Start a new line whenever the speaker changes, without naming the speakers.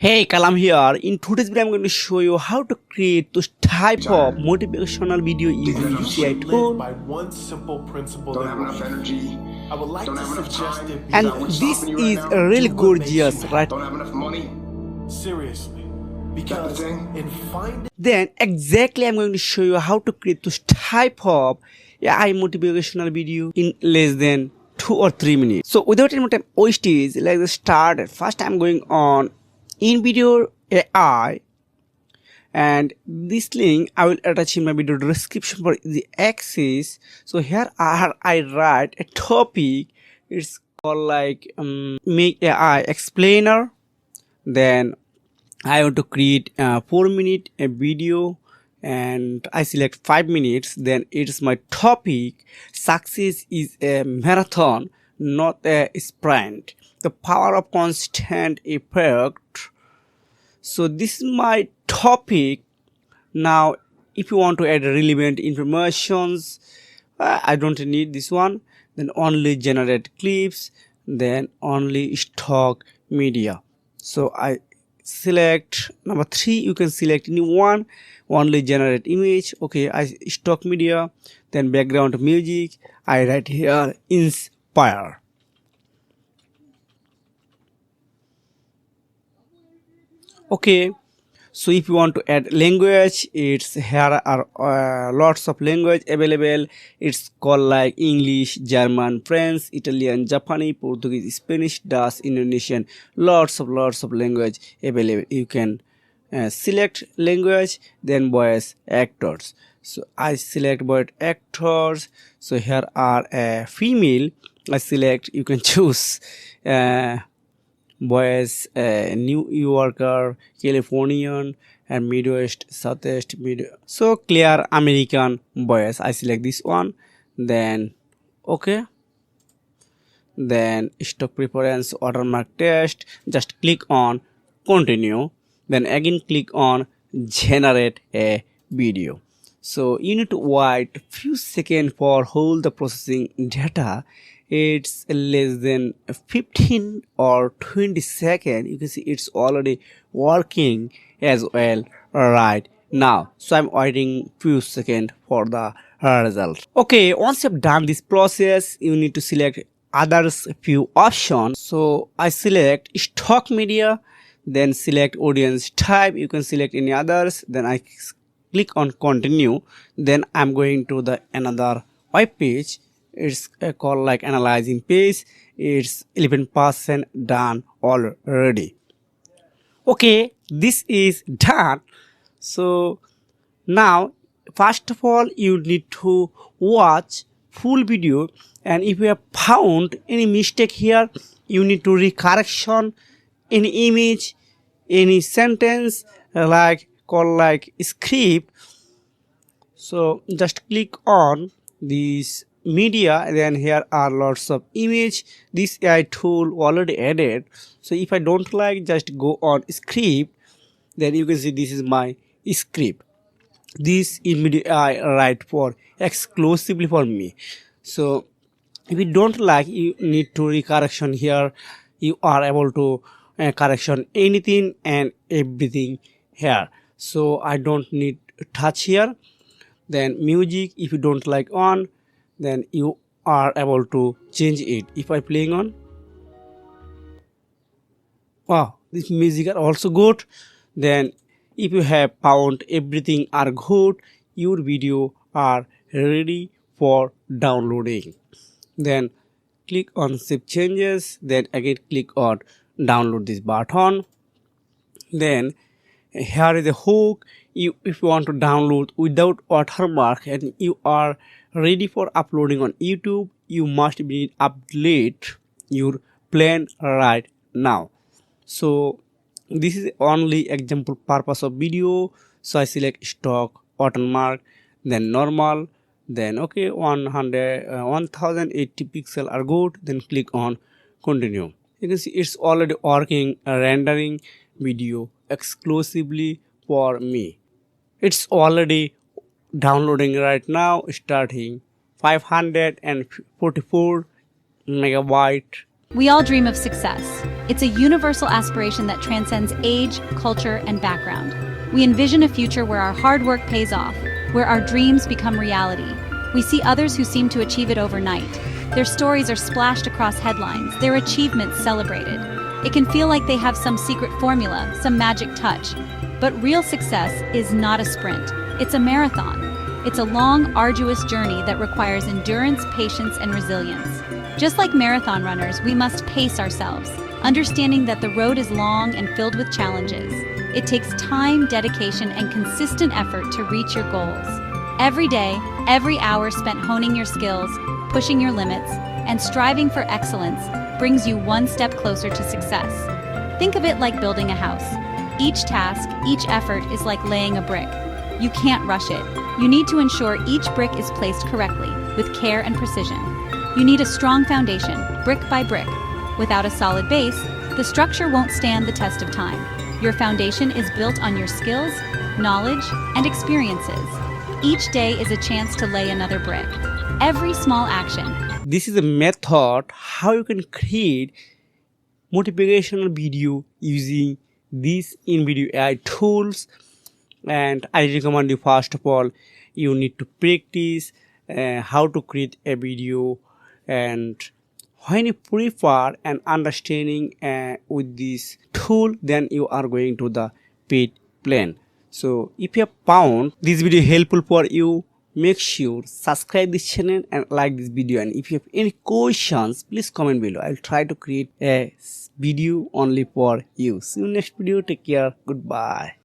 Hey, Kalam here. In today's video, I'm going to show you how to create those type of motivational video using UCI tool.
By one simple principle
Don't
in
have enough
life.
energy.
I would like
Don't
to
have enough
suggest
time.
it
And
What's
this
stopping you right
is
now?
really
Do what makes
gorgeous,
you
right?
Don't have enough money.
seriously. Because
thing?
in finding
Then exactly I'm going to show you how to create those type of AI motivational video in less than 2 or 3 minutes. So without any more time wastage, let's start. First I'm going on Invideo AI, and this link I will attach in my video description for the access. So here I write a topic. It's called like make AI explainer. Then I want to create a 4-minute video, and I select 5 minutes. Then it's my topic. Success is a marathon, not a sprint. The power of constant effort. So this is my topic. Now if you want to add relevant informations, I don't need this one. Then only generate clips, then only stock media. So I select number 3. You can select any one. Only generate image. Okay, I stock media. Then background music, I write here inspire. Okay, so if you want to add language, it's here are lots of language available. It's called like English, German, French, Italian, Japanese, Portuguese, Spanish, Dutch, Indonesian. Lots of language available. You can select language, then voice actors. So I select voice actors. So here are female. I select. You can choose voice New Yorker, Californian, and Midwest, Southwest, so clear American voice. I select this one. Then okay, then stock preference watermark test, just click on continue, then again click on generate a video. So you need to wait few seconds for hold the processing data. It's less than 15 or 20 seconds. You can see it's already working as well right now. So I'm waiting few seconds for the result. Okay, once you've done this process, you need to select others few options. So I select stock media, then select audience type. You can select any others. Then I click on continue. Then I'm going to the another web page. It's called like analyzing page. It's 11% done already. Okay, this is done. So now first of all you need to watch full video, and if you have found any mistake here, you need to recorrection any image, any sentence, like called like script. So just click on this media, then here are lots of image. This AI tool already added. So if I don't like, just go on script. Then you can see this is my script. This Invideo I write for exclusively for me. So if you don't like, you need to recorrection here. You are able to correction anything and everything here. So I don't need touch here. Then music, if you don't like on, then you are able to change it. If I playing on, wow, this music are also good. Then if you have found everything are good, your video are ready for downloading. Then click on save changes, then again click on download this button. Then here is a hook. If you want to download without watermark and you are ready for uploading on YouTube, you must be update your plan right now. So this is only example purpose of video. So I select stock watermark, then normal, then okay, 1080 pixel are good. Then click on continue. You can see it's already working, rendering video exclusively for me. It's already downloading right now, starting 544 megabyte.
We all dream of success,
It's a universal aspiration that transcends age, culture, and background. We envision a future where our hard work pays off, where our dreams become reality. We see others who seem to achieve it overnight. Their stories are splashed across headlines, their achievements celebrated. It can feel like they have some secret formula, some magic touch. But real success is not a sprint. It's a marathon. It's a long, arduous journey that requires endurance, patience, and resilience. Just like marathon runners, we must pace ourselves, understanding that the road is long and filled with challenges. It takes time, dedication, and consistent effort to reach your goals. Every day, every hour spent honing your skills, pushing your limits, and striving for excellence brings you one step closer to success. Think of it like building a house. Each task, each effort is like laying a brick. You can't rush it. You need to ensure each brick is placed correctly, with care and precision. You need a strong foundation, brick by brick. Without a solid base, the structure won't stand the test of time. Your foundation is built on your skills, knowledge, and experiences. Each day is a chance to lay another brick. Every small action.
This is a method how you can create motivational video using these Invideo AI tools. And I recommend you, first of all, you need to practice how to create a video, and when you prefer and understanding with this tool, then you are going to the paid plan. So if you have found this video helpful for you, make sure subscribe this channel and like this video. And if you have any questions, please comment below. I'll try to create a video only for you. See you next video. Take care. Goodbye.